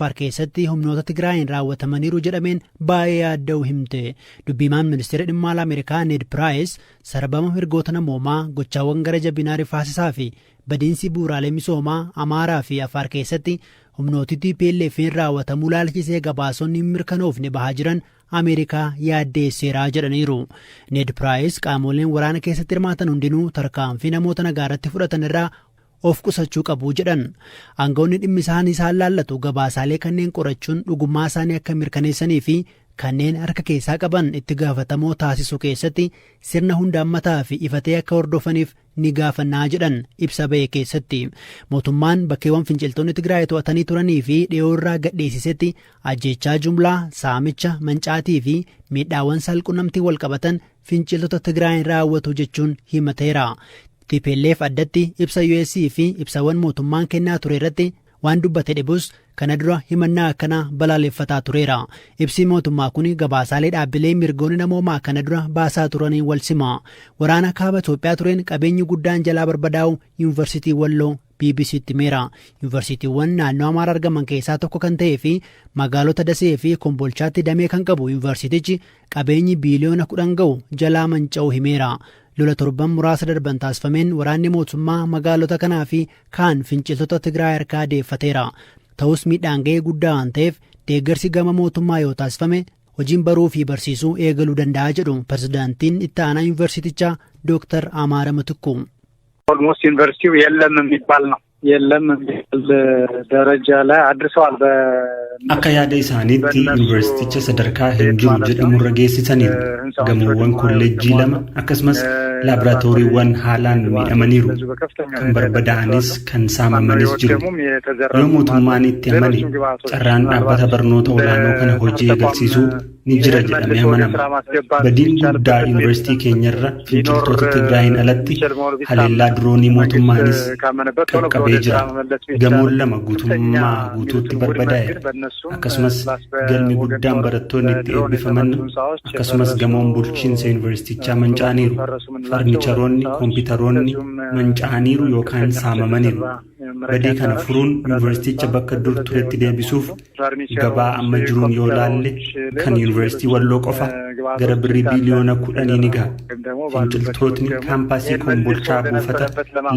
Affaar keessatti humnoota Tigraayin raawwatamaniiru jedhameen baay'ee yaadda'u himte. Dubbimaan ministeera dhimma alaa Ameerikaa Ned Price sarbama mirgoota namoomaa gochaawwan gara jabinaa rifaasisaa fi badiinsi bu'uuraalee misoomaa Amaaraa fi Affaar keessatti humnooti TPLF'n raawwatamuu laalchisee gabaasonni mirkanoofne bahaa jiran Ameerikaa yaaddeesseeraa jedhaniiru. Ned Price qaamoleen waraana keessatti hirmaatan hundinuu tarkaanfii namoota nagaarratti fudhatan irraa of qusachuu qabu jedhan. Aangawoonni dhimmi isaanii isaan laallatu gabaasaalee kanneen qorachuun dhugummaa isaanii akka mirkaneessanii fi kanneen harka keessaa qaban itti gaafatamoo taasisuu keessatti sirna hundaammataa fi ifatee akka hordofaniif ni gaafannaa jedhan ibsa ba'e keessatti. Mootummaan bakkeewwan finciltoonni Tigraay to'atanii turanii fi dhiyoorraa gadhiisisetti ajjeechaa jumlaa, saamicha, mancaatii fi miidhaawwan salqunnamtii wal qabatan finciltoota Tigraayin raawwatu jechuun himateera. TPLF addatti ibsa US fi ibsawwan mootummaan kennaa ture irratti waan dubbate dhibus kana dura himannaa akkanaa balaaleffataa tureera. Ibsi mootummaa kun gabaasaalee dhaabbilee mirgoonni namoomaa kana dura baasaa turanii wal sima. Waraana kaaba Itoophiyaa tureen qabeenyi guddaan jalaa barbadaa'u Yuunivarsiitii Walloo BBC'tti himeera. Yuunivarsiitiiwwan naannoo Amaaraa argaman keessaa tokko kan ta'ee fi magaalota Dasee fi Kombolchaatti damee kan qabu yuunivarsiitichi qabeenyi biiliyoona 10 ga'u jalaa manca'uu himeera. Lola torban muraasa darban taasifameen waraanni mootummaa magaalota kanaa fi kaan finciltoota Tigraay harkaa deeffateera. Ta'us miidhaan ga'ee guddaa waan ta'eef deeggarsi gama mootummaa yoo taasifame hojiin baruu fi barsiisuu eegaluu danda'a jedhu pirezidaantiin itti aanaa yuunivarsiitichaa Dr. Amaara Matukku. ኦልሞስት ዩኒቨርሲቲው የለም የሚባል ነው የለም ደረጃ ላይ አድርሰዋል። akka yaada isaaniitti yuunivarsiiticha sadarkaa hin jiru jedhamurra geessisaniiru. Gamoowwan kolleejjii 2 akkasumas laaboraatooriiwwan haalaan miidhamaniiru. Kan barbadaa'anis kan saamamanis jiru. Yoo mootummaan itti amane carraan dhaabbata barnoota olaanoo kana hojii eegalsiisuu ni jira jedhamee amanama. Badiin guddaa yuunivarsiitii keenyarra finciltoota Tigraayin alatti haleellaa diroonii mootummaanis qaqqabee jira. Gamoon 2 guutummaa guutuutti barbadaa'e. Akkasumas galmi guddaan barattoonni itti eebbifaman akkasumas gamoon bulchiinsa yuunivarsiitichaa manca'aniiru. Farnicharoonni, kompiitaroonni manca'aniiru yookaan saamamaniiru. Badii kana furuun yuunivarsiiticha bakka dur turetti deebisuuf gabaa amma jiruun yoo laalle kan yuunivarsiitii Walloo qofa gara birrii biiliyoona 10 ni gaha. Finciltootni kaampaasii Kombolchaa buufata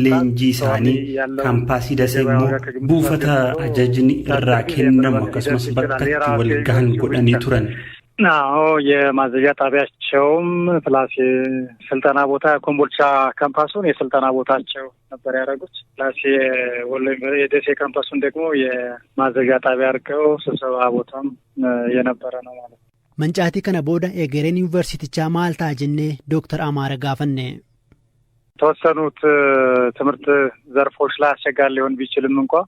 leenjii isaanii kaampaasii Dasee immoo buufata ajajni irraa kennamu akkasumas bakka itti wal gahan godhanii turan. የማዘዣ ጣቢያቸውም ፕላስ የስልጠና ቦታ ኮምቦልቻ ካምፓሱን የስልጠና ቦታቸው ነበር ያደረጉት። ፕላስ የደሴ ካምፓሱን ደግሞ የማዘዣ ጣቢያ አድርገው ስብሰባ ቦታም የነበረ ነው ማለት ነው። መንጫቲ ከነ ቦዳ ኤገሬን ዩኒቨርሲቲቻ ማልታ ጀኔ ዶክተር አማረ ጋፈነ ተወሰኑት ትምህርት ዘርፎች ላይ አስቸጋሪ ሊሆን ቢችልም እንኳን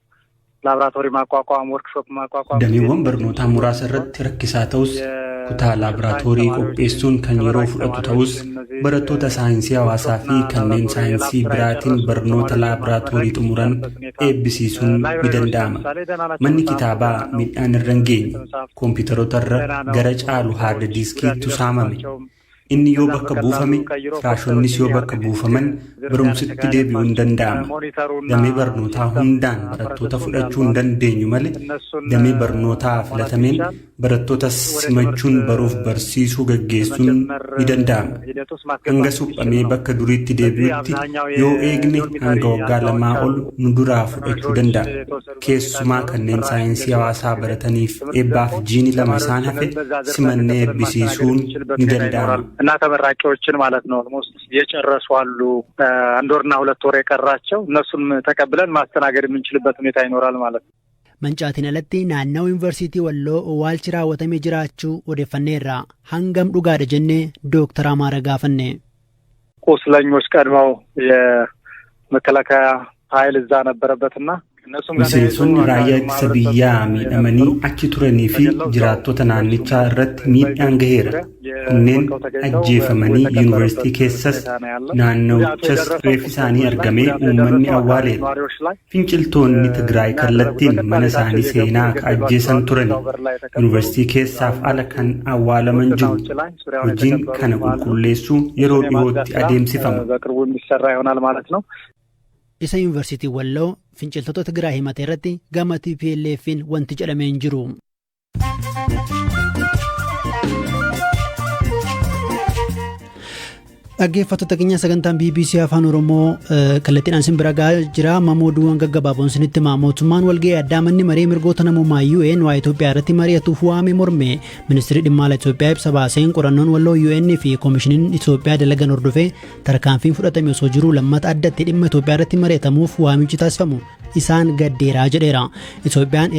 laabiraatoorii maaqaaqaam workshop maaqaaqaam dameewwan barnootaa muraasa irratti rakkisaa ta'us kutaa laabiraatoorii qopheessuun kan yeroo fudhatu ta'us barattoota saayinsii hawaasaa fi kanneen saayinsii biraatiin barnoota laabiraatoorii xumuran eebbisiisuun ni danda'ama. Manni kitaabaa miidhaan irra hin geenye kompiitaroota irra gara caalu haarda diiskiitu saamame. Inni yoo bakka buufame firaashonnis yoo bakka buufaman barumsitti deebi'uu hin danda'ama. Damee barnootaa hundaan barattoota fudhachuu hin dandeenyu malee damee barnootaa filatameen barattoota simachuun baruuf barsiisuu gaggeessuun ni danda'ama. Hanga suphamee bakka duriitti deebi'utti yoo eegne hanga waggaa 2 ol nu duraa fudhachuu danda'a. Keessumaa kanneen saayinsii hawaasaa barataniif eebbaaf jiini 2 isaan hafe simannee eebbisiisuun ni danda'ama. እና ተመራቂዎችን ማለት ነው ኦልሞስት የጨረሱ አሉ 1 ወርና 2 ወር የቀራቸው እነሱን ተቀብለን ማስተናገድ የምንችልበት ሁኔታ ይኖራል ማለት ነው። መንጫቲን አለቲ ናናው ዩኒቨርሲቲ ወሎ ዋልቺ ራወተሜ ጅራቹ ወደፈኔራ ሃንገም ዱጋደ ጀኔ ዶክተር አማረ ጋፈኔ ቁስለኞች ቀድመው የመከላከያ ኃይል እዛ ነበረበትና miseensonni raayyaa ittisa biyyaa miidhamanii achi turanii fi jiraattota naannichaa irratti miidhaan gaheera. Kunneen ajjeefamanii yuunivarsiitii keessas naannawichas reeffi isaanii argamee uummanni awwaaleera. Finciltoonni Tigraay kallattiin mana isaanii seenaa akka ajjeesan turani. Yuunivarsiitii keessaaf ala kan awwaalaman jiru. Hojiin kana qulqulleessuu yeroo dhiyootti adeemsifama. isa yuunivarsiitii Walloo finciltoota Tigraay himate irratti gama TPLF'n wanti jedhamee hin jiru. Dhaggeeffattoota keenya sagantaan BBC Afaan Oromoo kallattiidhaan isin bira gahaa jira. Mamoodduuwwan gaggabaaboon isinitti himaa. Mootummaan walga'ii addaa manni maree mirgoota namummaa UN waa Itoophiyaa irratti mari'atuuf waame morme. Ministeerri dhimma alaa Itoophiyaa ibsa baaseen qorannoon walloo UN fi koomishiniin Itoophiyaa dalagan hordofee tarkaanfiin fudhatame osoo jiruu lammata addatti dhimma Itoophiyaa irratti mari'atamuuf waamichi taasifamu isaan gaddeeraa jedheera. Itoophiyaan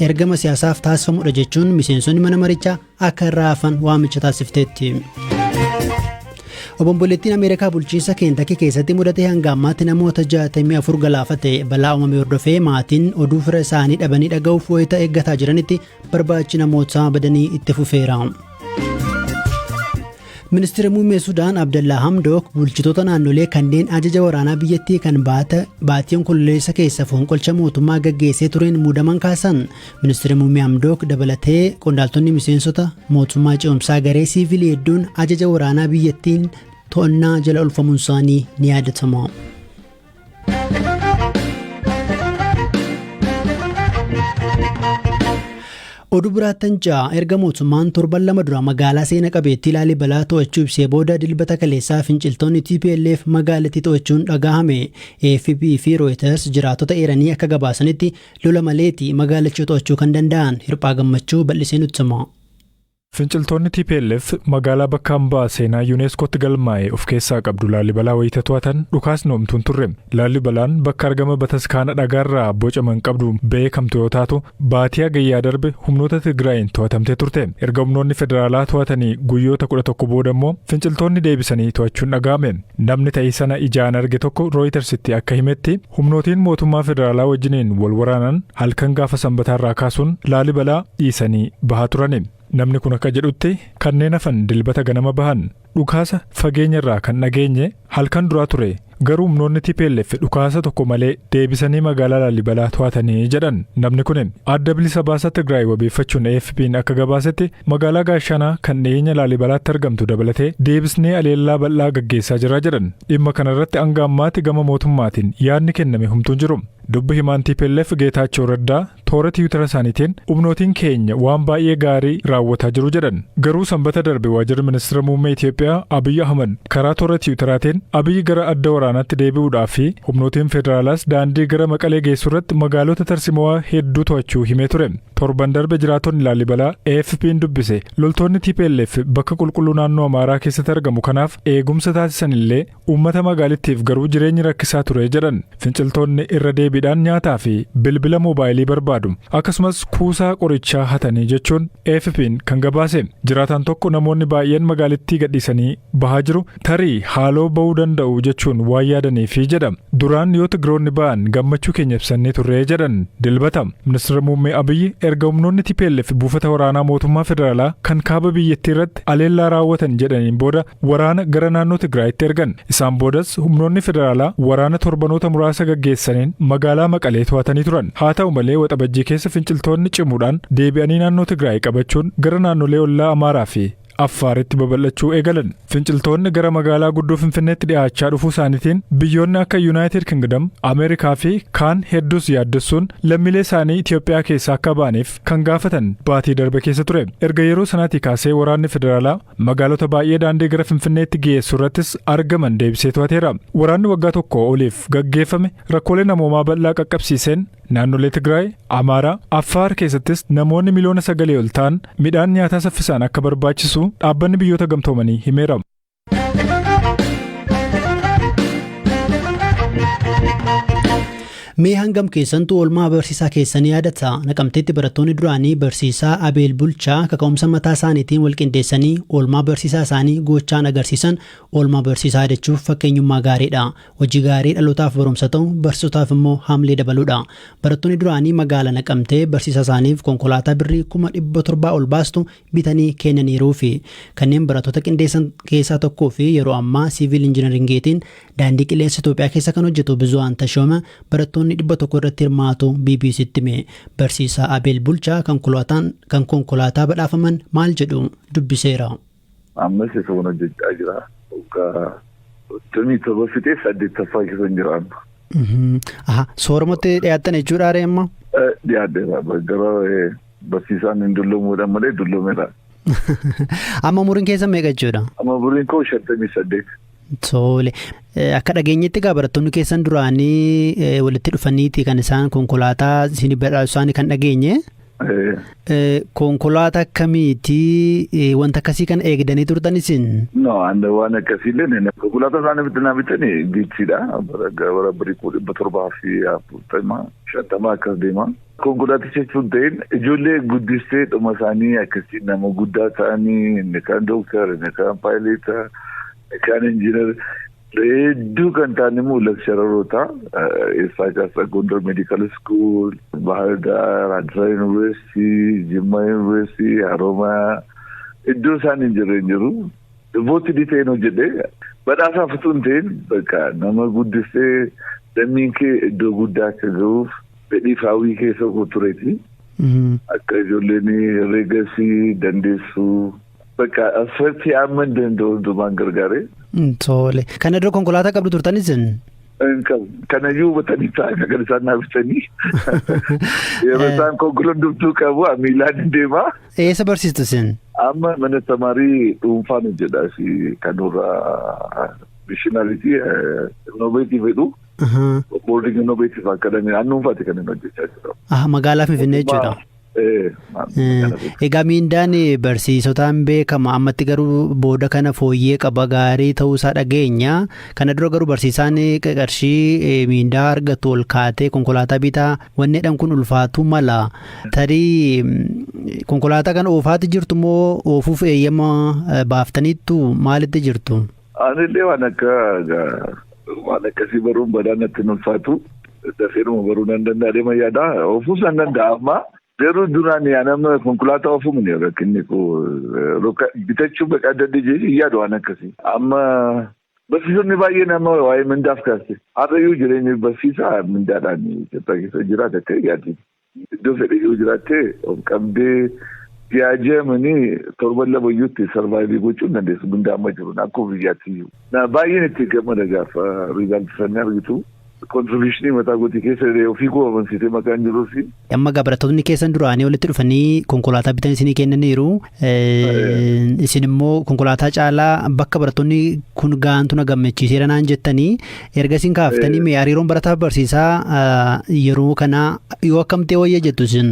ergama siyaasaaf taasifamudha jechuun miseensonni mana marichaa akka irraa hafan waamicha taasifteetti. Obomboleettiin Ameerikaa bulchiinsa Keentaki keessatti mudate hanga ammaatti namoota 64 galaafate. Balaa uumame hordofee maatiin oduu fira isaanii dhabanii dhaga'uuf wayita eeggataa jiranitti barbaachi namoota badanii itti fufeera. Ministeerri muummee Sudaan Abdallaa Hamdook bulchitoota naannolee kanneen ajaja waraanaa biyyattii kan baatii onkololeessa keessa fonqolcha mootummaa gaggeessee tureen muudaman kaasan. Ministeerri muummee Hamdook dabalatee qondaaltonni miseensota mootummaa ce'umsaa garee siivilii hedduun ajaja waraanaa biyyattiin to'annaa jala oolfamuun isaanii ni yaadatama. Oduu biraattan ja'a erga mootummaan torban 2 dura magaalaa seena qabeettii Laalibalaa to'achuu ibsee booda dilbata kaleessaa finciltoonni TPLF magaalattii to'achuun dhagahame. AFP fi Reuters jiraatota eeranii akka gabaasanitti lola maleetii magaalachuu to'achuu kan danda'an Hirphaa Gammachuu bal'isee nutti hima. Finciltoonni TPLF magaalaa bakka hambaa seenaa UNESCOtti galmaa'e of keessaa qabdu Laalibalaa wayita to'atan dhukaasni oomtuun turre. Laalibalaan bakka argama bataskaana dhagaarraa bocaman qabdu beekamtu yoo taatu baatii hagayyaa darbe humnoota Tigraayin to'atamtee turte. Erga humnoonni federaalaa to'atanii guyyoota 11 booda immoo finciltoonni deebisanii to'achuun dhagahame. Namni ta'ii sana ijaan arge tokko Reutersitti akka himetti humnootiin mootummaa federaalaa wajjiniin wal waraanan halkan gaafa sanbataarraa kaasuun Laalibalaa dhiisanii bahaa turani. Namni kun akka jedhutti kanneen hafan dilbata ganama bahan dhukaasa fageenyarraa kan dhageenye halkan duraa ture. Garuu humnoonni TPLF dhukaasa tokko malee deebisanii magaalaa Laalibalaa to'atanii jedhan. Namni kun adda bilisa baasaa Tigraay wabeeffachuun AFP'n akka gabaasetti magaalaa Gaashanaa kan dhiyeenya Laalibalaatti argamtu dabalatee deebisnee aleellaa bal'aa gaggeessaa jira jedhan. Dhimma kanarratti hanga ammaatti gama mootummaatiin yaadni kenname humtuun jiru. Dubbi himaan TPLF Geetaachoo Raddaa toora tiwitara isaaniitiin humnootiin keenya waan baay'ee gaarii raawwataa jiru jedhan. Garuu sanbata darbe waajjirri ministeera muummee Itoophiyaa Abiy Ahmed karaa toora tiwitaraatiin Abiy gara adda waraanaatti deebi'uudhaa fi humnootiin federaalaas daandii gara Maqalee geessu irratti magaalota tarsimoo hedduu to'achuu himee ture. Torban darbe jiraatonni Laalibalaa AFP'n dubbise loltoonni TPLF bakka qulqulluu naannoo Amaaraa keessatti argamu kanaaf eegumsa taasisan illee uummata magaalittiif garuu jireenyi rakkisaa ture jedhan. Finciltoonni irra deebiidhaan nyaataa fi bilbila moobaayilii barbaadu. Akkasumas kuusaa qorichaa hatanii jechuun AFP'n kan gabaase. Jiraataan tokko namoonni baay'een magaalittii gadhiisanii bahaa jiru tarii haaloo ba'uu danda'u jechuun waan yaadaniifi jedha. Duraan yoo Tigroonni ba'an gammachuu keenya ibsannee turree jedhan. Dilbata ministeera muummee Abiy erga humnoonni TPLF buufata waraanaa mootummaa federaalaa kan kaaba biyyattii irratti aleellaa raawwatan jedhaniin booda waraana gara naannoo Tigraayitti ergan. Isaan boodas humnoonni federaalaa waraana torbanoota muraasa gaggeessaniin magaalaa Maqalee to'atanii turan. Haa ta'u malee waxabajjii keessa finciltoonni cimuudhaan deebi'anii naannoo Tigraay qabachuun gara naannolee ollaa Amaaraa fi Affaaritti babal'achuu eegalan. Finciltoonni gara magaalaa guddoo Finfinneetti dhiyaachaa dhufuu isaaniitiin biyyoonni akka United Kingdom, Ameerikaa fi kaan hedduus yaaddessuun lammiilee isaanii Itoophiyaa keessaa akka ba'aniif kan gaafatan baatii darbe keessa ture. Erga yeroo sanaatii kaasee waraanni federaalaa magaalota baay'ee daandii gara Finfinneetti geessu irrattis argaman deebisee to'ateera. Waraanni waggaa tokko oliif gaggeeffame rakkoolee namoomaa bal'aa qaqqabsiiseen naannolee Tigraay, Amaaraa, Affaar keessattis namoonni miliyoona 9 ol ta'an midhaan nyaataa saffisaan akka barbaachisu dhaabbanni biyyoota gamtoomanii himeera. Mee hangam keessantu oolmaa barsiisaa keessanii yaadata? Naqamteetti barattoonni duraanii barsiisaa Abeel Bulchaa kaka'umsa mataa isaaniitiin walqindeessanii oolmaa barsiisaa isaanii gochaan agarsiisan oolmaa barsiisaa yaadachuuf fakkeenyummaa gaariidha. Hojii gaarii dhalootaaf barumsa ta'u barsiisotaaf immoo haamlee dabaluudha. Barattoonni duraanii magaalaa Naqamtee barsiisaa isaaniif konkolaataa birrii 700 ol baastu bitanii kennaniiruu fi kanneen barattoota qindeessan keessaa tokkoo fi yeroo ammaa siivil injiinaringiitiin daandii qilleensa Itoophiyaa keessa kan hojjetu Bizu'aan Tashooma barattoonni 100 irratti hirmaatu BBC'tti hime. Barsiisaa Abeel Bulchaa kan konkolaataa badhaafaman maal jedhu dubbiseera. Ammas isa hojjechaa jira. Waggaa 17 saddeettaffaa keessa jiraan. Sooromatti dhiyaatan jechuudha reemma? Dhiyaaddeera gara barsiisaan hin dullomuudhaan malee dulloomeera. Amma umuriin keessa meeqa jechuudha? Amma umuriin koo 58. Tole akka dhageenyetti egaa barattoonni keessan duraanii walitti dhufaniiti kan isaan konkolaataa isin badhaasuudhaan kan dhageenye. Konkolaataa akkamiiti wanta akkasii kan eegdanii turtan isin? No, waan akkasiillee konkolaataa isaanii bitanii giitsiidha. Bara birii 750 akkas deema. Konkolaaticha jechuun ta'in ijoollee guddistee dhuma isaanii akkasii nama guddaa ta'anii inni kaan dooktar, inni kaan paayileeta, inni kaan injiinar hedduu kan ta'an immoo leksharoota eessaa keessaa Gondar Medical School, Bahar Dar, Adra University, Jimma University, Haromaa iddoo isaan hin jirre hin jiru. Vootidii ta'in hojjedhee badhaasaa fituun ta'in bakka nama guddistee lammiin kee iddoo guddaa akka ga'uuf fedhii faawwii keessa tureeti. Akka ijoolleen herreegasii dandeessuu bakka asfaltii amma danda'u hundumaan gargaare. Tole. Kana dura konkolaataa qabdu turtanis? Kanayyuu hubatanii ta'an kan isaan naafisanii. Yeroo isaan konkolaataa qabu miilaan deemaa. Eessa barsiistu isin? Amma mana tamaarii dhuunfaan hojjedha kanurraa missionaariitii innovative jedhu. Boarding innovative academy dhuunfaati kan inni hojjechaa jiru. Magaalaa Finfinnee jechuudha. Egaa miindaan barsiisotaan beekama ammatti garuu booda kana fooyyee qaba gaarii ta'uusaa dhageenya. Kana dura garuu barsiisaan qarshii miindaa argatu ol kaatee konkolaataa bitaa wanni jedhan kun ulfaatu mala. Tarii konkolaataa kana oofaatti jirtu moo oofuuf eeyyama baaftaniittu maalitti jirtu? Anillee waan akkasii baruun badaan natti ulfaatu dafeeruma baruu nan danda'a deema yaada oofuus nan danda'a amma. Garuu duraan nama konkolaataa oofuun ni rakkinni bitachuu bakka adda adda jechuun yaadu waan akkasii. Amma barsiisonni baay'ee nama waa'ee mindaaf kaase. Har'ayyuu jireenyi barsiisaa mindaadhaan Itoophiyaa keessa jiraata akka yaaddi. Iddoo fedhe yoo jiraatte of qabdee siyaajamanii torban lamayyuutti sarvaayivii gochuun dandeessu mindaa amma jiru akkuma biyyaatti. Baay'een itti gammada gaafa riizaaltii sanii argitu. Kontribuushinii mataa gootii keessa ofii koo amansiisee maqaan jiruu fi. Amma barattoonni keessan duraanii walitti dhufanii konkolaataa bitan isinii kennaniiru. Isin immoo konkolaataa caalaa bakka barattoonni kun ga'antu na gammachiiseera naan jettanii erga isin kaaftanii hariiroon barataaf barsiisaa yeroo kana yoo akkamtee wayya jettu isin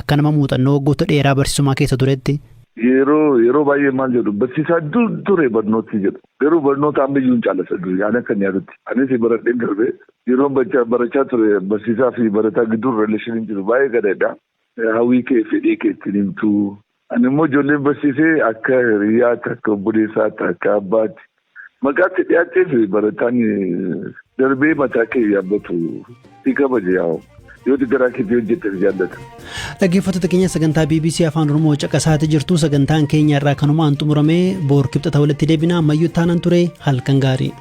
akka nama muuxannoo waggoota dheeraa barsiisummaa keessa turetti. Yeroo baay'ee maal jedhu barsiisaa ture barnooti jedhu garuu barnoota ammayyuu hin caalasa duri aan akka yaadutti anis baradheen darbee yeroo barachaa ture barsiisaa fi barataa gidduu reeleeshiniin jiru baay'ee gadaadha. Hawwii kee fedhii kee ittiin himtu ani immoo ijoolleen barsiisee akka hiriyaatti akka obboleessaatti akka abbaatti maqaatti dhiyaatee fi barataan darbee mataa kee yaabbatu si kabaje yaa'u. Yoo garaa keetii hojjettee jaallata. Dhaggeeffattoota keenya sagantaa BBC Afaan Oromoo caqasaa jirtu sagantaan keenya irraa kanumaan xumuramee boor kibxata walitti deebina ammayyuu taanaan ture halkan gaarii.